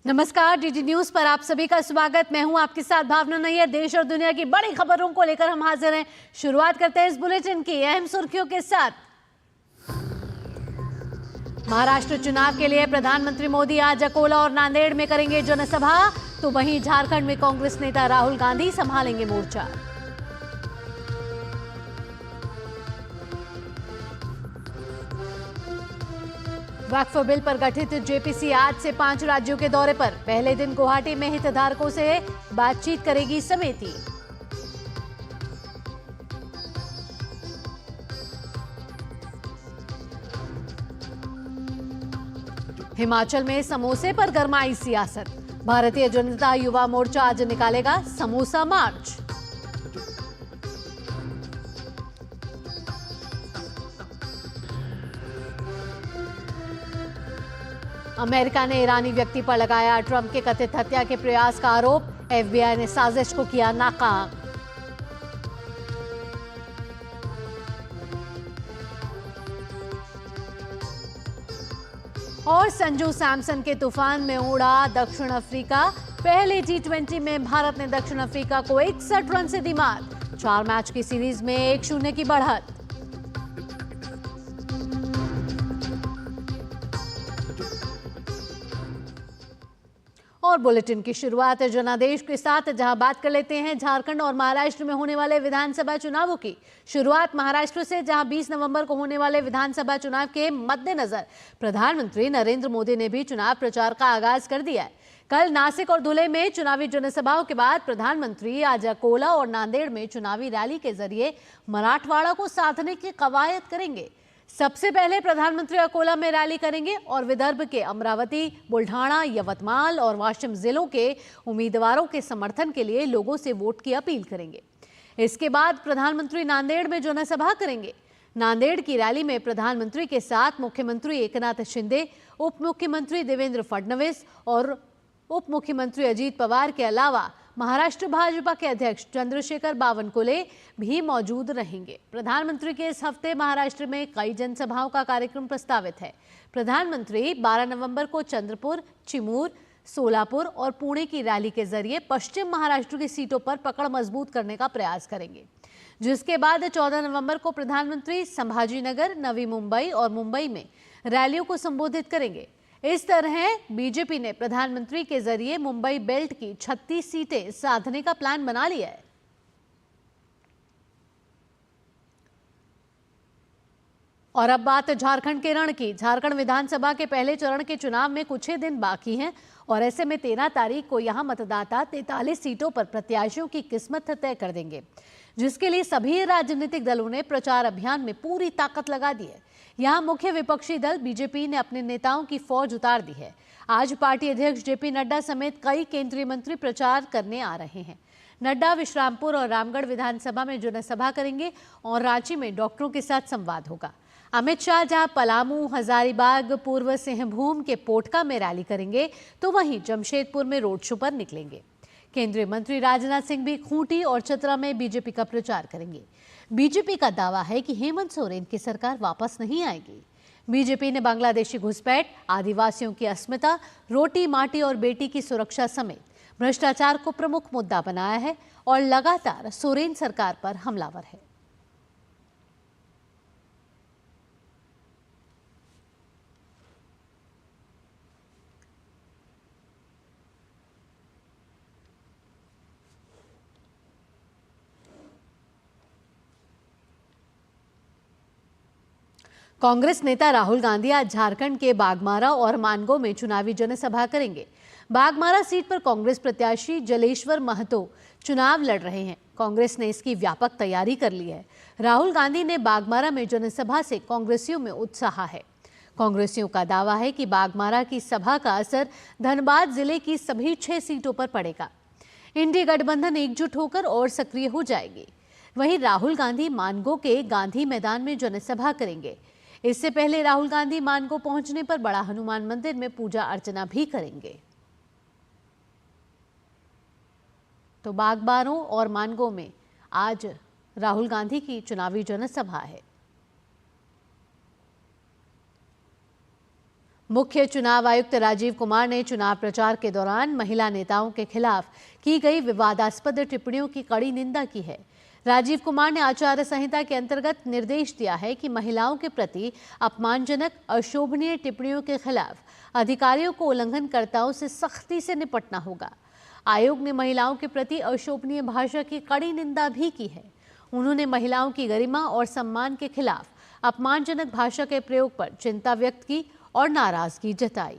नमस्कार, DD news पर आप सभी का स्वागत। मैं हूं आपके साथ भावना नैयर। देश और दुनिया की बड़ी खबरों को लेकर हम हाजिर हैं। शुरुआत करते हैं इस बुलेटिन की अहम सुर्खियों के साथ। महाराष्ट्र चुनाव के लिए प्रधानमंत्री मोदी आज अकोला और नांदेड़ में करेंगे जनसभा, तो वहीं झारखंड में कांग्रेस नेता राहुल गांधी संभालेंगे मोर्चा। वक्फ बिल पर गठित जेपीसी आज से 5 राज्यों के दौरे पर। पहले दिन गुवाहाटी में हितधारकों से बातचीत करेगी समिति। हिमाचल में समोसे पर गरमाई सियासत। भारतीय जनता युवा मोर्चा आज निकालेगा समोसा मार्च। अमेरिका ने ईरानी व्यक्ति पर लगाया ट्रंप के कथित हत्या के प्रयास का आरोप। एफबीआई ने साजिश को किया नाकाम। और संजू सैमसन के तूफान में उड़ा दक्षिण अफ्रीका। पहले T20 में भारत ने दक्षिण अफ्रीका को 61 रन से दी मात। 4 मैच की सीरीज में 1-0 की बढ़त। और बुलेटिन की शुरुआत है जनादेश के साथ, जहां बात कर लेते हैं झारखंड और महाराष्ट्र में होने वाले विधानसभा चुनावों की। शुरुआत महाराष्ट्र से, जहां 20 नवंबर को होने वाले विधानसभा चुनाव के मद्देनजर प्रधानमंत्री नरेंद्र मोदी ने भी चुनाव प्रचार का आगाज कर दिया है। कल नासिक और धुले में चुनावी जनसभाओं के बाद प्रधानमंत्री आज अकोला और नांदेड़ में चुनावी रैली के जरिए मराठवाड़ा को साधने की कवायद करेंगे। सबसे पहले प्रधानमंत्री अकोला में रैली करेंगे और विदर्भ के अमरावती, बुल्ढाना, यवतमाल और वाशिम जिलों के उम्मीदवारों के समर्थन के लिए लोगों से वोट की अपील करेंगे। इसके बाद प्रधानमंत्री नांदेड़ में जनसभा करेंगे। नांदेड़ की रैली में प्रधानमंत्री के साथ मुख्यमंत्री एकनाथ शिंदे, उप मुख्यमंत्री देवेंद्र फडणवीस और उप मुख्यमंत्री अजीत पवार के अलावा महाराष्ट्र भाजपा के अध्यक्ष चंद्रशेखर बावनकुले भी मौजूद रहेंगे। प्रधानमंत्री के इस हफ्ते महाराष्ट्र में कई जनसभाओं का कार्यक्रम प्रस्तावित है। प्रधानमंत्री 12 नवंबर को चंद्रपुर, चिमूर, सोलापुर और पुणे की रैली के जरिए पश्चिम महाराष्ट्र की सीटों पर पकड़ मजबूत करने का प्रयास करेंगे, जिसके बाद 14 नवंबर को प्रधानमंत्री संभाजीनगर, नवी मुंबई और मुंबई में रैलियों को संबोधित करेंगे। इस तरह बीजेपी ने प्रधानमंत्री के जरिए मुंबई बेल्ट की 36 सीटें साधने का प्लान बना लिया है। और अब बात झारखंड के रण की। झारखंड विधानसभा के पहले चरण के चुनाव में कुछ ही दिन बाकी हैं और ऐसे में 13 तारीख को यहां मतदाता 43 सीटों पर प्रत्याशियों की किस्मत तय कर देंगे, जिसके लिए सभी राजनीतिक दलों ने प्रचार अभियान में पूरी ताकत लगा दी है। यहां मुख्य विपक्षी दल बीजेपी ने अपने नेताओं की फौज उतार दी है। आज पार्टी अध्यक्ष जेपी नड्डा समेत कई केंद्रीय मंत्री प्रचार करने आ रहे हैं। नड्डा विश्रामपुर और रामगढ़ विधानसभा में जनसभा करेंगे और रांची में डॉक्टरों के साथ संवाद होगा। अमित शाह जहां पलामू, हजारीबाग, पूर्व सिंहभूम के पोटका में रैली करेंगे, तो वहीं जमशेदपुर में रोड शो पर निकलेंगे। केंद्रीय मंत्री राजनाथ सिंह भी खूंटी और चतरा में बीजेपी का प्रचार करेंगे। बीजेपी का दावा है कि हेमंत सोरेन की सरकार वापस नहीं आएगी। बीजेपी ने बांग्लादेशी घुसपैठ, आदिवासियों की अस्मिता, रोटी माटी और बेटी की सुरक्षा समेत भ्रष्टाचार को प्रमुख मुद्दा बनाया है और लगातार सोरेन सरकार पर हमलावर है। कांग्रेस नेता राहुल गांधी आज झारखंड के बागमारा और मानगो में चुनावी जनसभा करेंगे। बागमारा सीट पर कांग्रेस प्रत्याशी जलेश्वर महतो चुनाव लड़ रहे हैं। कांग्रेस ने इसकी व्यापक तैयारी कर ली है। राहुल गांधी ने बागमारा में जनसभा से कांग्रेसियों में उत्साह है। कांग्रेसियों का दावा है कि बागमारा की सभा का असर धनबाद जिले की सभी 6 सीटों पर पड़ेगा। इंडी गठबंधन एकजुट होकर और सक्रिय हो जाएगी। वहीं राहुल गांधी मानगो के गांधी मैदान में जनसभा करेंगे। इससे पहले राहुल गांधी मानगो पहुंचने पर बड़ा हनुमान मंदिर में पूजा अर्चना भी करेंगे। तो बागबारों और मानगो में आज राहुल गांधी की चुनावी जनसभा है। मुख्य चुनाव आयुक्त राजीव कुमार ने चुनाव प्रचार के दौरान महिला नेताओं के खिलाफ की गई विवादास्पद टिप्पणियों की कड़ी निंदा की है। राजीव कुमार ने आचार संहिता के अंतर्गत निर्देश दिया है कि महिलाओं के प्रति अपमानजनक, अशोभनीय टिप्पणियों के खिलाफ अधिकारियों को उल्लंघनकर्ताओं से सख्ती से निपटना होगा। आयोग ने महिलाओं के प्रति अशोभनीय भाषा की कड़ी निंदा भी की है। उन्होंने महिलाओं की गरिमा और सम्मान के खिलाफ अपमानजनक भाषा के प्रयोग पर चिंता व्यक्त की और नाराजगी जताई।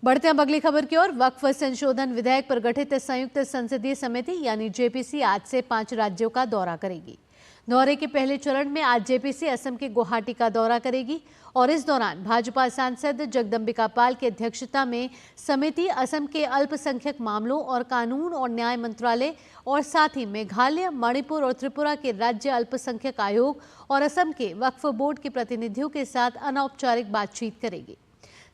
बढ़ते हैं अगली खबर की ओर। वक्फ संशोधन विधेयक पर गठित संयुक्त संसदीय समिति यानी जेपीसी आज से 5 राज्यों का दौरा करेगी। दौरे के पहले चरण में आज जेपीसी असम के गुवाहाटी का दौरा करेगी और इस दौरान भाजपा सांसद जगदंबिका पाल की अध्यक्षता में समिति असम के अल्पसंख्यक मामलों और कानून और न्याय मंत्रालय और साथ ही मेघालय, मणिपुर और त्रिपुरा के राज्य अल्पसंख्यक आयोग और असम के वक्फ बोर्ड के प्रतिनिधियों के साथ अनौपचारिक बातचीत करेगी।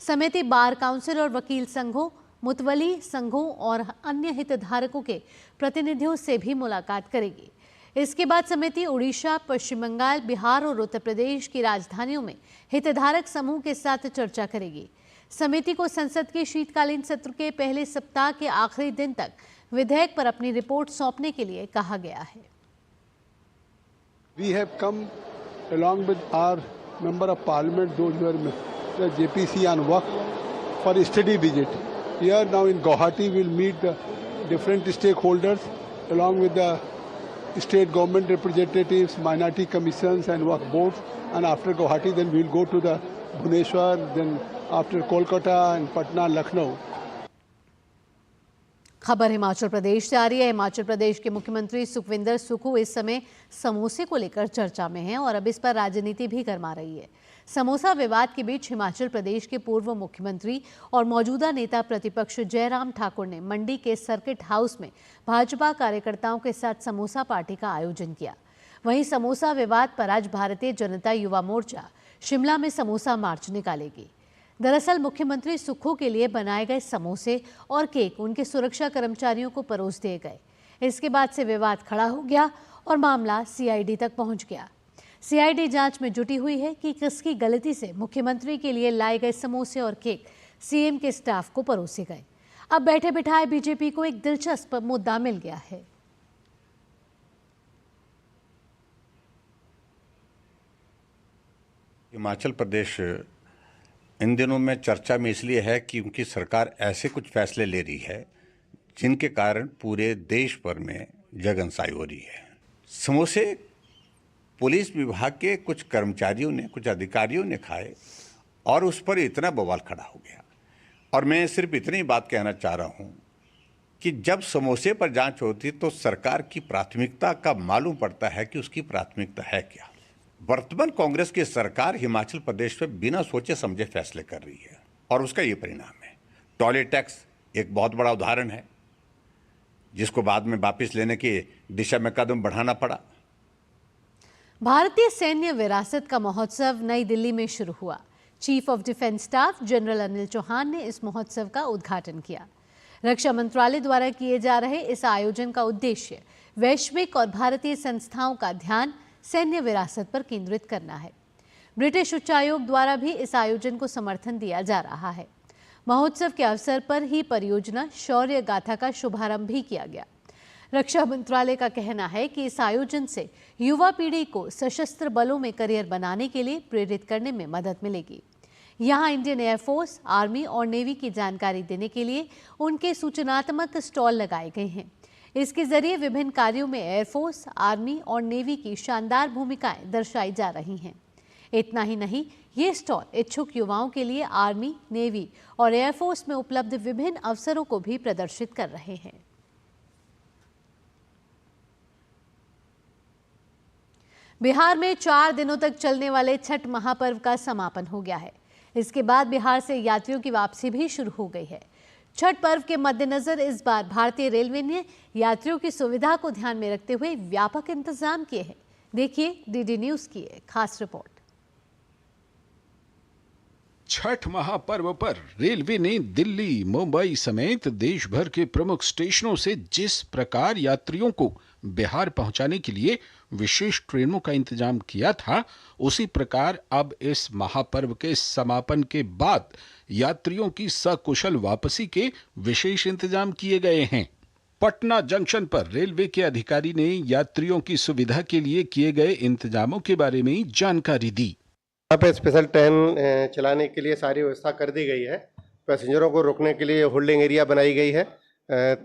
समिति बार काउंसिल और वकील संघों, मुतवली संघों और अन्य हितधारकों के प्रतिनिधियों से भी मुलाकात करेगी। इसके बाद समिति उड़ीसा, पश्चिम बंगाल, बिहार और उत्तर प्रदेश की राजधानियों में हितधारक समूह के साथ चर्चा करेगी। समिति को संसद के शीतकालीन सत्र के पहले सप्ताह के आखिरी दिन तक विधेयक पर अपनी रिपोर्ट सौंपने के लिए कहा गया है। We have come along with our member of parliament, those who are the JPC on Waqf for a study visit. Here now in Guwahati we'll meet the different stakeholders along with the state government representatives, minority commissions and Waqf boards, and after Guwahati then we'll go to the Bhubaneswar, then after Kolkata and Patna, Lucknow. खबर हिमाचल प्रदेश से आ रही है। हिमाचल प्रदेश के मुख्यमंत्री सुखविंदर सुक्खू इस समय समोसे को लेकर चर्चा में हैं और अब इस पर राजनीति भी गरमा रही है। समोसा विवाद के बीच हिमाचल प्रदेश के पूर्व मुख्यमंत्री और मौजूदा नेता प्रतिपक्ष जयराम ठाकुर ने मंडी के सर्किट हाउस में भाजपा कार्यकर्ताओं के साथ समोसा पार्टी का आयोजन किया। वहीं समोसा विवाद पर आज भारतीय जनता युवा मोर्चा शिमला में समोसा मार्च निकालेगी। दरअसल मुख्यमंत्री सुक्खू के लिए बनाए गए समोसे और केक उनके सुरक्षा कर्मचारियों को परोस दिए गए। इसके बाद से विवाद खड़ा हो गया और मामला सीआईडी तक पहुंच गया। सीआईडी जांच में जुटी हुई है कि किसकी गलती से मुख्यमंत्री के लिए लाए गए समोसे और केक सीएम के स्टाफ को परोसे गए। अब बैठे बिठाए बीजेपी को एक दिलचस्प मुद्दा मिल गया है। हिमाचल प्रदेश इन दिनों में चर्चा में इसलिए है कि उनकी सरकार ऐसे कुछ फैसले ले रही है जिनके कारण पूरे देश भर में जगनसाई हो रही है। समोसे पुलिस विभाग के कुछ कर्मचारियों ने, कुछ अधिकारियों ने खाए और उस पर इतना बवाल खड़ा हो गया। और मैं सिर्फ इतनी बात कहना चाह रहा हूं कि जब समोसे पर जांच होती तो सरकार की प्राथमिकता का मालूम पड़ता है कि उसकी प्राथमिकता है क्या। वर्तमान कांग्रेस की सरकार हिमाचल प्रदेश में बिना सोचे समझे फैसले कर रही है और उसका ये परिणाम है। टॉयलेट टैक्स एक बहुत बड़ा उदाहरण है जिसको बाद में वापस लेने की दिशा में कदम बढ़ाना पड़ा। भारतीय सैन्य विरासत का महोत्सव नई दिल्ली में शुरू हुआ। Chief of defence staff general Anil Chauhan ने इस महोत्सव का उद्घाटन किया। रक्षा मंत्रालय द्वारा किए जा रहे इस आयोजन का उद्देश्य वैश्विक और भारतीय संस्थाओं का ध्यान सैन्य विरासत पर केंद्रित करना है। ब्रिटिश उच्चायोग द्वारा भी इस आयोजन को समर्थन दिया जा रहा है। महोत्सव के अवसर पर ही परियोजना शौर्य गाथा का शुभारंभ भी किया गया। रक्षा मंत्रालय का कहना है कि इस आयोजन से युवा पीढ़ी को सशस्त्र बलों में करियर बनाने के लिए प्रेरित करने में मदद मिलेगी। यहाँ इंडियन एयरफोर्स, आर्मी और नेवी की जानकारी देने के लिए उनके सूचनात्मक स्टॉल लगाए गए हैं। इसके जरिए विभिन्न कार्यों में एयरफोर्स, आर्मी और नेवी की शानदार भूमिकाएं दर्शाई जा रही हैं। इतना ही नहीं, ये स्टॉल इच्छुक युवाओं के लिए आर्मी, नेवी और एयरफोर्स में उपलब्ध विभिन्न अवसरों को भी प्रदर्शित कर रहे हैं। बिहार में 4 दिनों तक चलने वाले छठ महापर्व का समापन हो गया है। इसके बाद बिहार से यात्रियों की वापसी भी शुरू हो गई है। छठ पर्व के मद्देनजर इस बार भारतीय रेलवे ने यात्रियों की सुविधा को ध्यान में रखते हुए व्यापक इंतजाम किए हैं। देखिए डीडी न्यूज की एक खास रिपोर्ट। छठ महापर्व पर रेलवे ने दिल्ली, मुंबई समेत देश भर के प्रमुख स्टेशनों से जिस प्रकार यात्रियों को बिहार पहुंचाने के लिए विशेष ट्रेनों का इंतजाम किया था, उसी प्रकार अब इस महापर्व के समापन के बाद यात्रियों की सकुशल वापसी के विशेष इंतजाम किए गए हैं। पटना जंक्शन पर रेलवे के अधिकारी ने यात्रियों की सुविधा के लिए किए गए इंतजामों के बारे में जानकारी दी। यहाँ पे स्पेशल ट्रेन चलाने के लिए सारी व्यवस्था कर दी गई है। पैसेंजरों को रुकने के लिए होल्डिंग एरिया बनाई गई है।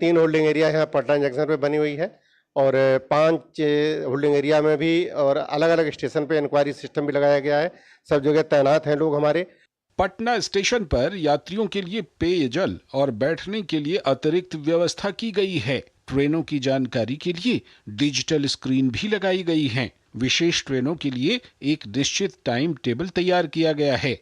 3 होल्डिंग एरिया यहाँ पटना जंक्शन पे बनी हुई है और 5 होल्डिंग एरिया में भी और अलग अलग स्टेशन पे इंक्वायरी सिस्टम भी लगाया गया है। सब जगह तैनात हैं लोग हमारे। पटना स्टेशन पर यात्रियों के लिए पेयजल और बैठने के लिए अतिरिक्त व्यवस्था की गई है। ट्रेनों की जानकारी के लिए डिजिटल स्क्रीन भी लगाई गई है। विशेष ट्रेनों के लिए एक निश्चित टाइम टेबल तैयार किया गया है,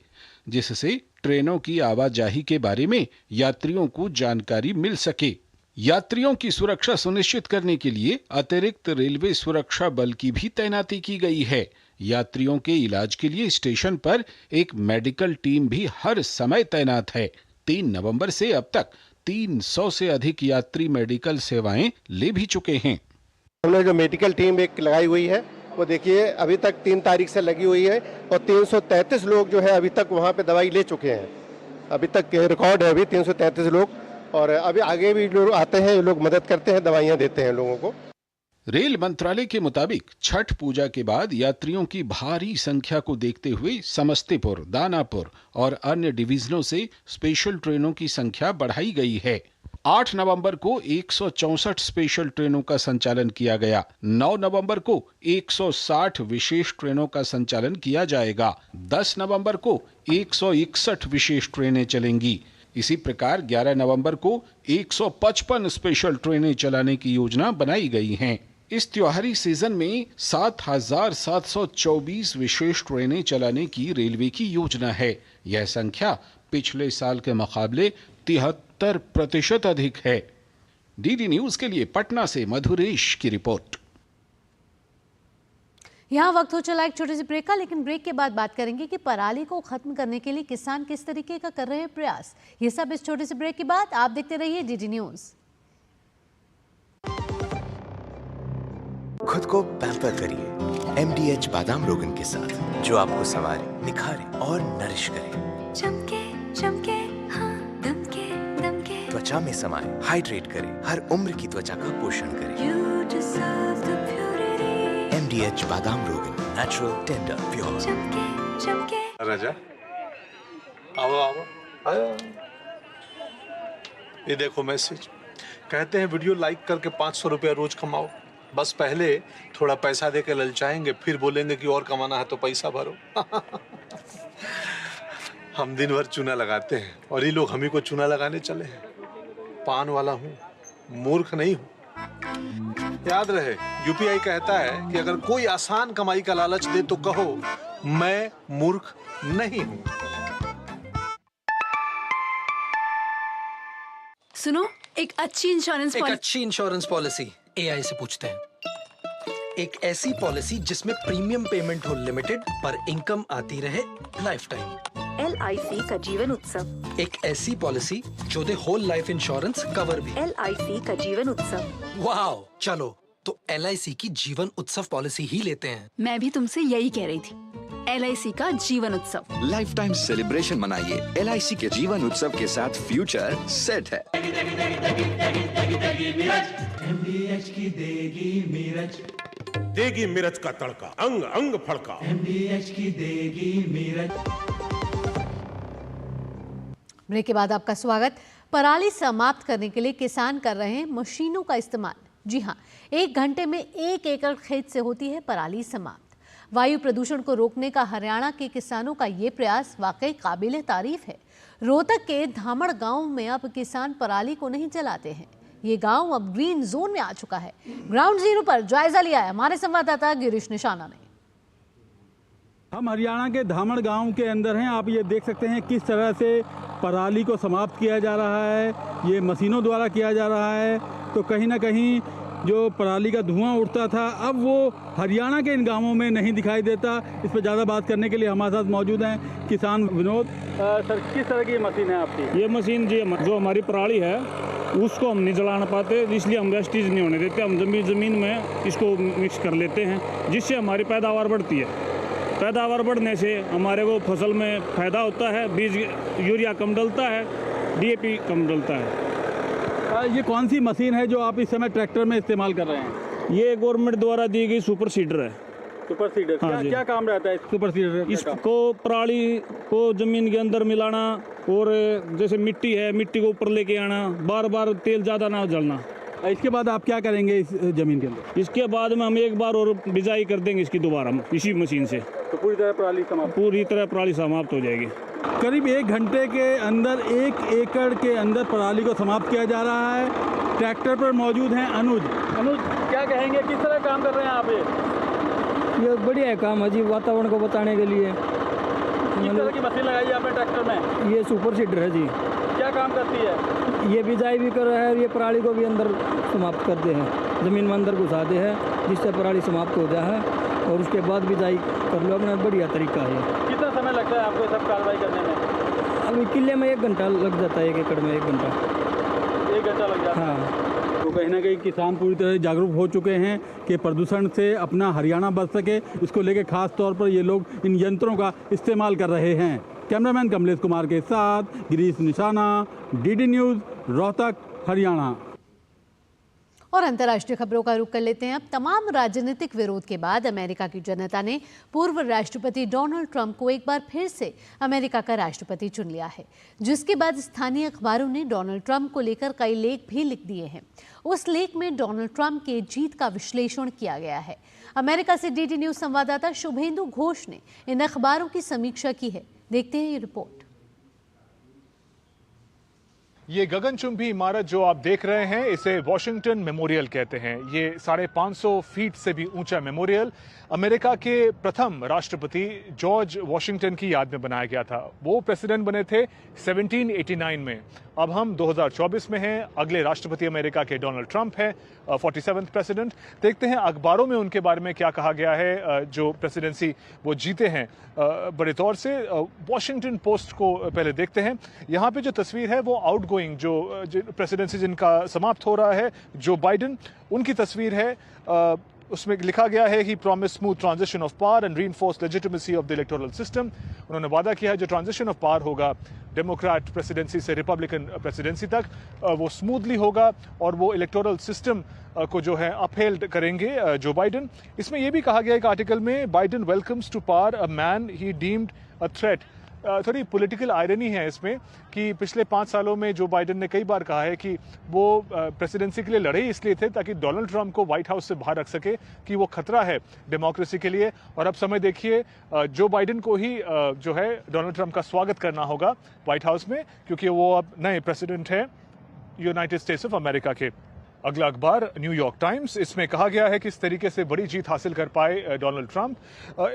जिससे ट्रेनों की आवाजाही के बारे में यात्रियों को जानकारी मिल सके। यात्रियों की सुरक्षा सुनिश्चित करने के लिए अतिरिक्त रेलवे सुरक्षा बल की भी तैनाती की गई है। यात्रियों के इलाज के लिए स्टेशन पर एक मेडिकल टीम भी हर समय तैनात है। 3 नवंबर से अब तक 300 से अधिक यात्री मेडिकल सेवाएं ले भी चुके हैं। हमने जो मेडिकल टीम एक लगाई हुई है वो देखिए अभी तक 3 तारीख से लगी हुई है और 333 लोग जो है अभी तक वहाँ पे दवाई ले चुके हैं। अभी तक रिकॉर्ड है अभी 333 लोग और अभी आगे भी लोग आते हैं, ये लोग मदद करते हैं, दवाइयाँ देते हैं लोगों को। रेल मंत्रालय के मुताबिक छठ पूजा के बाद यात्रियों की भारी संख्या को देखते हुए समस्तीपुर, दानापुर और अन्य डिवीजनों से स्पेशल ट्रेनों की संख्या बढ़ाई गई है। 8 नवंबर को 164 स्पेशल ट्रेनों का संचालन किया गया। 9 नवंबर को 160 विशेष ट्रेनों का संचालन किया जाएगा। 10 नवंबर को 161 विशेष ट्रेनें चलेंगी। इसी प्रकार 11 नवंबर को 155 स्पेशल ट्रेनें चलाने की योजना बनाई गई है। इस त्योहारी सीजन में 7,724 विशेष ट्रेनें चलाने की रेलवे की योजना है। यह संख्या पिछले साल के मुकाबले 73% अधिक है। डीडी न्यूज के लिए पटना से मधुरेश की रिपोर्ट। यहाँ वक्त हो चला एक छोटे से ब्रेक का, लेकिन ब्रेक के बाद बात करेंगे कि पराली को खत्म करने के लिए किसान किस तरीके का कर रहे हैं प्रयास। ये सब इस छोटे से ब्रेक के बाद। आप देखते रहिए डीडी न्यूज। खुद को पैम्पर करिए MDH बादाम रोगन के साथ, जो आपको संवारे, निखारे और नरिश करे। चमके चमके हाँ, दमके दमके, त्वचा में समाए, हाइड्रेट करे, हर उम्र की त्वचा का पोषण करे। You deserve the purity. MDH बादाम रोगन, नेचुरल, टेंडर, प्योर। चमके चमके। राजा आओ आओ आया। ये देखो मैसेज, कहते हैं वीडियो लाइक करके 500 रुपया रोज कमाओ। बस पहले थोड़ा पैसा दे के ललचाएंगे, फिर बोलेंगे कि और कमाना है तो पैसा भरो। हम दिन भर चूना लगाते हैं और ये लोग हम ही को चूना लगाने चले हैं। पान वाला हूँ, मूर्ख नहीं हूँ। याद रहे, UPI कहता है कि अगर कोई आसान कमाई का लालच दे तो कहो मैं मूर्ख नहीं हूँ। सुनो, एक अच्छी इंश्योरेंस पॉलिसी AI से पूछते हैं। एक ऐसी पॉलिसी जिसमें प्रीमियम पेमेंट हो लिमिटेड पर इनकम आती रहे लाइफ टाइम। LIC का जीवन उत्सव। एक ऐसी पॉलिसी जो दे होल लाइफ इंश्योरेंस कवर भी। LIC का जीवन उत्सव। वाओ, चलो तो LIC की जीवन उत्सव पॉलिसी ही लेते हैं। मैं भी तुमसे यही कह रही थी, LIC का जीवन उत्सव। लाइफ टाइम सेलिब्रेशन मनाइए LIC के जीवन उत्सव के साथ, फ्यूचर सेट है। MDH की देगी मिर्च, देगी मिर्च का तड़का, अंग अंग फड़का। MDH की देगी मिर्च। ब्रेक के बाद आपका स्वागत। पराली समाप्त करने के लिए किसान कर रहे हैं मशीनों का इस्तेमाल। जी हाँ, 1 घंटे में 1 एकड़ खेत से होती है पराली समाप्त। वायु प्रदूषण को रोकने का हरियाणा के किसानों का ये प्रयास वाकई काबिले तारीफ है। रोहतक के धामड़ गांव में अब किसान पराली को नहीं जलाते हैं। ये गांव अब ग्रीन जोन में आ चुका है। ग्राउंड जीरो पर जायजा लिया है हमारे संवाददाता गिरीश निशाना ने। हम हरियाणा के धामड़ गांव के अंदर हैं। आप ये देख सकते हैं किस तरह से पराली को समाप्त किया जा रहा है। ये मशीनों द्वारा किया जा रहा है। तो कहीं ना कहीं जो पराली का धुआं उठता था, अब वो हरियाणा के इन गांवों में नहीं दिखाई देता। इस पर ज़्यादा बात करने के लिए हमारे साथ मौजूद हैं किसान विनोद। सर, किस तरह की मशीन है आपकी? ये मशीन जी जो हमारी पराली है उसको हम नहीं जलाना पाते, इसलिए हम वेस्टेज नहीं होने देते। हम ज़मीन में इसको मिक्स कर लेते हैं, जिससे हमारी पैदावार बढ़ती है। पैदावार बढ़ने से हमारे को फसल में फ़ायदा होता है, बीज यूरिया कम डलता है, DAP कम डलता है। ये कौन सी मशीन है जो आप इस समय ट्रैक्टर में इस्तेमाल कर रहे हैं? ये गवर्नमेंट द्वारा दी गई सुपर सीडर है। सुपर सीडर, हाँ, क्या काम रहता है सुपर सीडर? इसको पराली को ज़मीन के अंदर मिलाना, और जैसे मिट्टी है, मिट्टी को ऊपर लेके आना, बार बार तेल ज़्यादा ना जलना। इसके बाद आप क्या करेंगे इस ज़मीन के अंदर? इसके बाद में हम एक बार और बिजाई कर देंगे इसकी दोबारा इसी मशीन से, तो पूरी तरह पराली समाप्त हो जाएगी। करीब 1 घंटे के अंदर 1 एकड़ के अंदर पराली को समाप्त किया जा रहा है। ट्रैक्टर पर मौजूद हैं अनुज। क्या कहेंगे, किस तरह काम कर रहे हैं आप? ये बढ़िया है काम है जी, वातावरण को बताने के लिए। किस तरह की मशीन लगाई है आपने ट्रैक्टर में? ये सुपर सीडर है जी। क्या काम करती है? ये बिजाई भी कर रहा है और ये पराली को भी अंदर समाप्त करते हैं, ज़मीन में अंदर घुसाते हैं, जिससे पराली समाप्त हो जाए है, और उसके बाद बिजाई कर लो। अपना बढ़िया तरीका है। कितना समय लगता है आपको सब कार्रवाई करने में? अभी किले में 1 घंटा लग जाता है, 1 एकड़ में 1 घंटा। 1 घंटा लग जाता है? हाँ। तो कहीं ना कहीं किसान पूरी तरह जागरूक हो चुके हैं कि प्रदूषण से अपना हरियाणा बच सके, इसको लेकर खास तौर पर ये लोग इन यंत्रों का इस्तेमाल कर रहे हैं। कैमरामैन कमलेश कुमार के साथ गिरीश निशाना, DD न्यूज़, रोहतक, हरियाणा। और अंतर्राष्ट्रीय खबरों का रुख कर लेते हैं अब। तमाम राजनीतिक विरोध के बाद अमेरिका की जनता ने पूर्व राष्ट्रपति डोनाल्ड ट्रंप को एक बार फिर से अमेरिका का राष्ट्रपति चुन लिया है, जिसके बाद स्थानीय अखबारों ने डोनाल्ड ट्रंप को लेकर कई लेख भी लिख दिए हैं। उस लेख में डोनाल्ड ट्रंप के जीत का विश्लेषण किया गया है। अमेरिका से DD न्यूज़ संवाददाता शुभेंदु घोष ने इन अखबारों की समीक्षा की है। देखते हैं ये रिपोर्ट। ये गगनचुंबी इमारत जो आप देख रहे हैं, इसे वॉशिंगटन मेमोरियल कहते हैं। ये 550 फीट से भी ऊंचा मेमोरियल अमेरिका के प्रथम राष्ट्रपति जॉर्ज वॉशिंगटन की याद में बनाया गया था। वो प्रेसिडेंट बने थे 1789 में। अब हम 2024 में हैं। अगले राष्ट्रपति अमेरिका के डोनाल्ड ट्रंप हैं, 47th प्रेसिडेंट। देखते हैं अखबारों में उनके बारे में क्या कहा गया है। जो प्रेसिडेंसी वो जीते हैं बड़े तौर से। वॉशिंगटन पोस्ट को पहले देखते हैं। यहाँ पे जो तस्वीर है वो आउटगोइंग जो प्रेसिडेंसी जिनका समाप्त हो रहा है, जो बाइडेन, उनकी तस्वीर है। उसमें लिखा गया है ही promise smooth transition of power and reinforce legitimacy of the electoral system. उन्होंने वादा किया है जो ट्रांजिशन ऑफ पावर होगा डेमोक्रेट प्रेसिडेंसी से रिपब्लिकन प्रेसिडेंसी तक, वो स्मूथली होगा और वो इलेक्टोरल सिस्टम को जो है अपहेल्ड करेंगे जो बाइडेन। इसमें यह भी कहा गया एक आर्टिकल में, Biden welcomes to power a man he deemed a threat. थोड़ी पॉलिटिकल आयरनी है इसमें कि पिछले 5 सालों में जो बाइडेन ने कई बार कहा है कि वो प्रेसिडेंसी के लिए लड़े इसलिए थे ताकि डोनाल्ड ट्रंप को व्हाइट हाउस से बाहर रख सके, कि वो खतरा है डेमोक्रेसी के लिए। और अब समय देखिए, जो बाइडेन को ही जो है डोनाल्ड ट्रंप का स्वागत करना होगा व्हाइट हाउस में, क्योंकि वो अब नए प्रेसिडेंट है यूनाइटेड स्टेट्स ऑफ अमेरिका के। अगला अखबार न्यूयॉर्क टाइम्स। इसमें कहा गया है कि इस तरीके से बड़ी जीत हासिल कर पाए डोनाल्ड ट्रंप।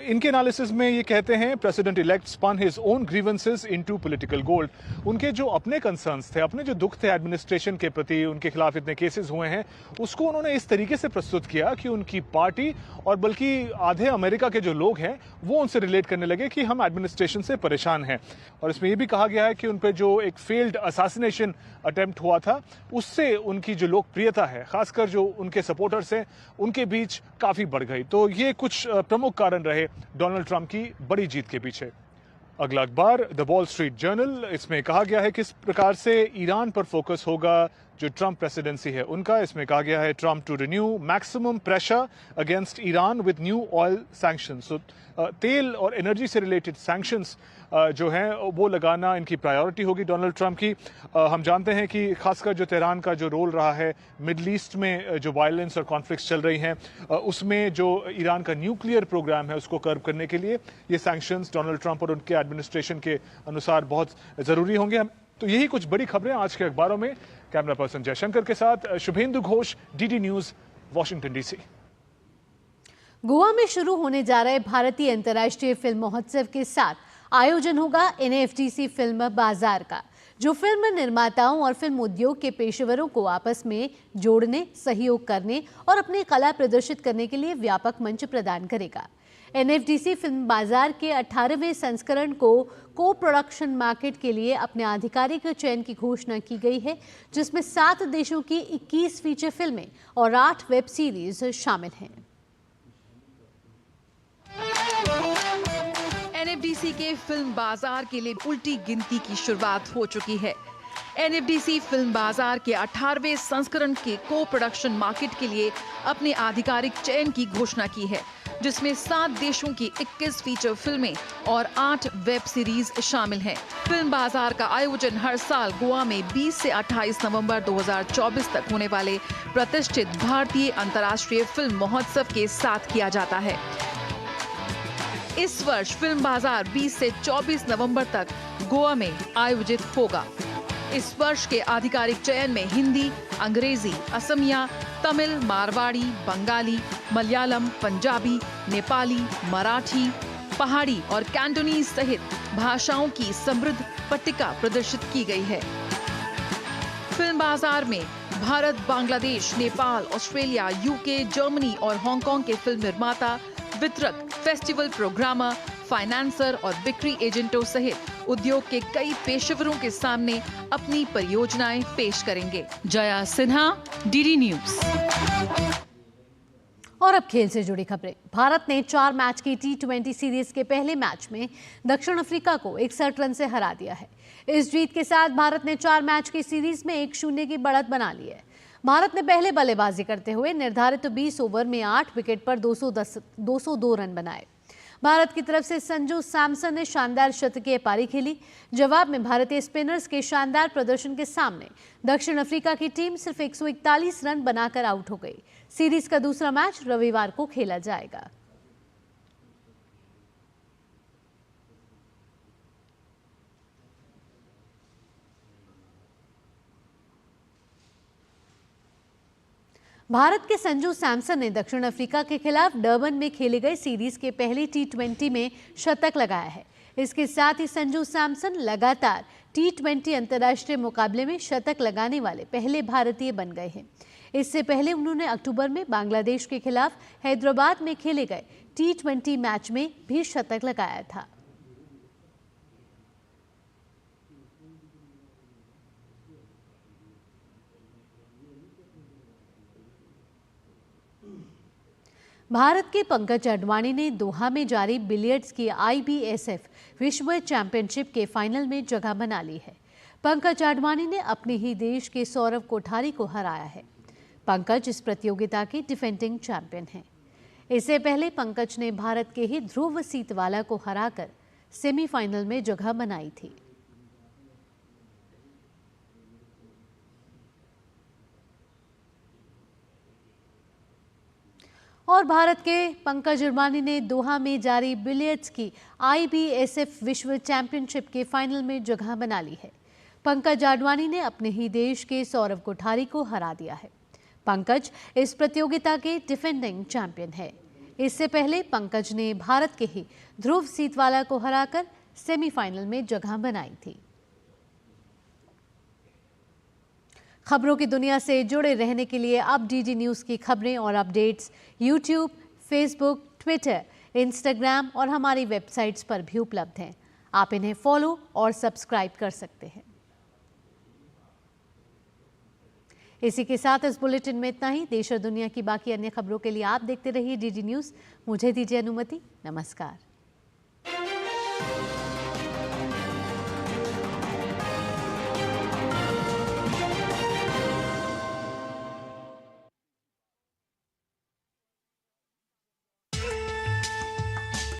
इनके एनालिसिस में ये कहते हैं, president elect spun his own grievances into political gold. उनके जो अपने कंसर्न्स थे, अपने जो दुख थे एडमिनिस्ट्रेशन के प्रति, उनके खिलाफ इतने केसेस हुए हैं, उसको उन्होंने इस तरीके से प्रस्तुत किया कि उनकी पार्टी और बल्कि आधे अमेरिका के जो लोग हैं वो उनसे रिलेट करने लगे कि हम एडमिनिस्ट्रेशन से परेशान हैं। और इसमें यह भी कहा गया है कि उन पर जो एक फेल्ड असैसिनेशन अटेम्प्ट हुआ था, उससे उनकी जो लोकप्रियता है, खासकर जो उनके सपोर्टर्स हैं, उनके बीच काफी बढ़ गई। तो ये कुछ प्रमुख कारण रहे डोनाल्ड ट्रंप की बड़ी जीत के पीछे। अगला अखबार द वॉल स्ट्रीट जर्नल। इसमें कहा गया है किस प्रकार से ईरान पर फोकस होगा जो ट्रंप प्रेसिडेंसी है उनका। इसमें कहा गया है, Trump to renew maximum pressure against Iran with new oil sanctions. So तेल और एनर्जी से रिलेटेड सैंक्शंस जो हैं वो लगाना इनकी प्रायोरिटी होगी डोनाल्ड ट्रंप की। हम जानते हैं कि खासकर जो तेहरान का जो रोल रहा है मिडल ईस्ट में, जो वायलेंस और कॉन्फ्लिक्ट्स चल रही हैं, उसमें जो ईरान का न्यूक्लियर प्रोग्राम है उसको कर्ब करने के लिए ये सैंक्शंस डोनाल्ड ट्रंप और उनके एडमिनिस्ट्रेशन के अनुसार बहुत ज़रूरी होंगे। तो यही कुछ बड़ी खबरें आज के अखबारों में। कैमरा पर्सन जयशंकर के साथ Shubhendu Ghosh, DD news, Washington DC। Goa में शुरू होने जा रहे भारतीय अंतर्राष्ट्रीय फिल्म महोत्सव के साथ आयोजन होगा NAFTC फिल्म बाजार का। जो फिल्म निर्माताओं और फिल्म उद्योग के पेशेवरों को आपस में जोड़ने, सहयोग करने और अपनी कला प्रदर्शित करने के लिए व्यापक मंच प्रदान करेगा। एनएफडीसी फिल्म बाजार के 18वें संस्करण को प्रोडक्शन मार्केट के लिए अपने आधिकारिक चयन की घोषणा की गई है, जिसमें 7 देशों की 21 फीचर फिल्में और 8 वेब सीरीज शामिल हैं। एनएफडीसी के फिल्म बाजार के लिए उल्टी गिनती की शुरुआत हो चुकी है। एनएफडीसी फिल्म बाजार के 18वें संस्करण के को प्रोडक्शन मार्केट के लिए अपने आधिकारिक चयन की घोषणा की है, जिसमें 7 देशों की 21 फीचर फिल्में और 8 वेब सीरीज शामिल हैं। फिल्म बाजार का आयोजन हर साल गोवा में 20 से 28 नवंबर 2024 तक होने वाले प्रतिष्ठित भारतीय अंतर्राष्ट्रीय फिल्म महोत्सव के साथ किया जाता है। इस वर्ष फिल्म बाजार 20 से 24 नवंबर तक गोवा में आयोजित होगा। इस वर्ष के आधिकारिक चयन में हिंदी, अंग्रेजी, असमिया, तमिल, मारवाड़ी, बंगाली, मलयालम, पंजाबी, नेपाली, मराठी, पहाड़ी और कैंटोनीज सहित भाषाओं की समृद्ध पट्टिका प्रदर्शित की गई है। फिल्म बाजार में Bharat, Bangladesh, Nepal, Australia, UK, Germany और हांगकांग के फिल्म निर्माता, वितरक, फेस्टिवल प्रोग्रामर, फाइनेंसर और बिक्री एजेंटों सहित उद्योग के कई पेशेवरों के सामने अपनी परियोजनाएं पेश करेंगे। Jaya Sinha, DD news. और अब खेल से जुड़ी खबरें। भारत ने 4 मैच की T20 सीरीज के पहले मैच में दक्षिण अफ्रीका को 61 रन से हरा दिया है। इस जीत के साथ भारत ने 4 मैच की सीरीज में 1-0 की बढ़त बना ली है। भारत ने पहले बल्लेबाजी करते हुए निर्धारित 20 ओवर में 8 विकेट पर 202 रन बनाए। भारत की तरफ से संजू सैमसन ने शानदार शतकीय पारी खेली। जवाब में भारतीय स्पिनर्स के शानदार प्रदर्शन के सामने दक्षिण अफ्रीका की टीम सिर्फ 141 रन बनाकर आउट हो गई। सीरीज का दूसरा मैच रविवार को खेला जाएगा। भारत के संजू सैमसन ने दक्षिण अफ्रीका के खिलाफ डर्बन में खेली गई सीरीज के पहली T20 में शतक लगाया है। इसके साथ ही संजू सैमसन लगातार T20 अंतर्राष्ट्रीय मुकाबले में शतक लगाने वाले पहले भारतीय बन गए हैं। इससे पहले उन्होंने अक्टूबर में बांग्लादेश के खिलाफ हैदराबाद में खेले गए T20 मैच में भी शतक लगाया था। भारत के पंकज अडवाणी ने दोहा में जारी बिलियर्ड्स की IBSF विश्व चैंपियनशिप के फाइनल में जगह बना ली है। पंकज अडवाणी ने अपने ही देश के सौरव कोठारी को हराया है। पंकज इस प्रतियोगिता के डिफेंडिंग चैंपियन हैं। इससे पहले पंकज ने भारत के ही ध्रुव सीतवाला को हराकर सेमीफाइनल में जगह बनाई थी। और भारत के पंकज अडवाणी ने दोहा में जारी बिलियर्ड्स की IBSF विश्व चैंपियनशिप के फाइनल में जगह बना ली है। पंकज अडवाणी ने अपने ही देश के सौरव कोठारी को हरा दिया है। पंकज इस प्रतियोगिता के डिफेंडिंग चैंपियन है। इससे पहले पंकज ने भारत के ही ध्रुव सीतवाला को हराकर सेमीफाइनल में जगह बनाई थी। खबरों की दुनिया से जुड़े रहने के लिए अब DD न्यूज़ की खबरें और updates YouTube, Facebook, Twitter, Instagram और हमारी वेबसाइट्स पर भी उपलब्ध हैं। आप इन्हें फॉलो और सब्सक्राइब कर सकते हैं। इसी के साथ इस बुलेटिन में इतना ही। देश और दुनिया की बाकी अन्य खबरों के लिए आप देखते रहिए DD न्यूज़। मुझे दीजिए अनुमति। नमस्कार।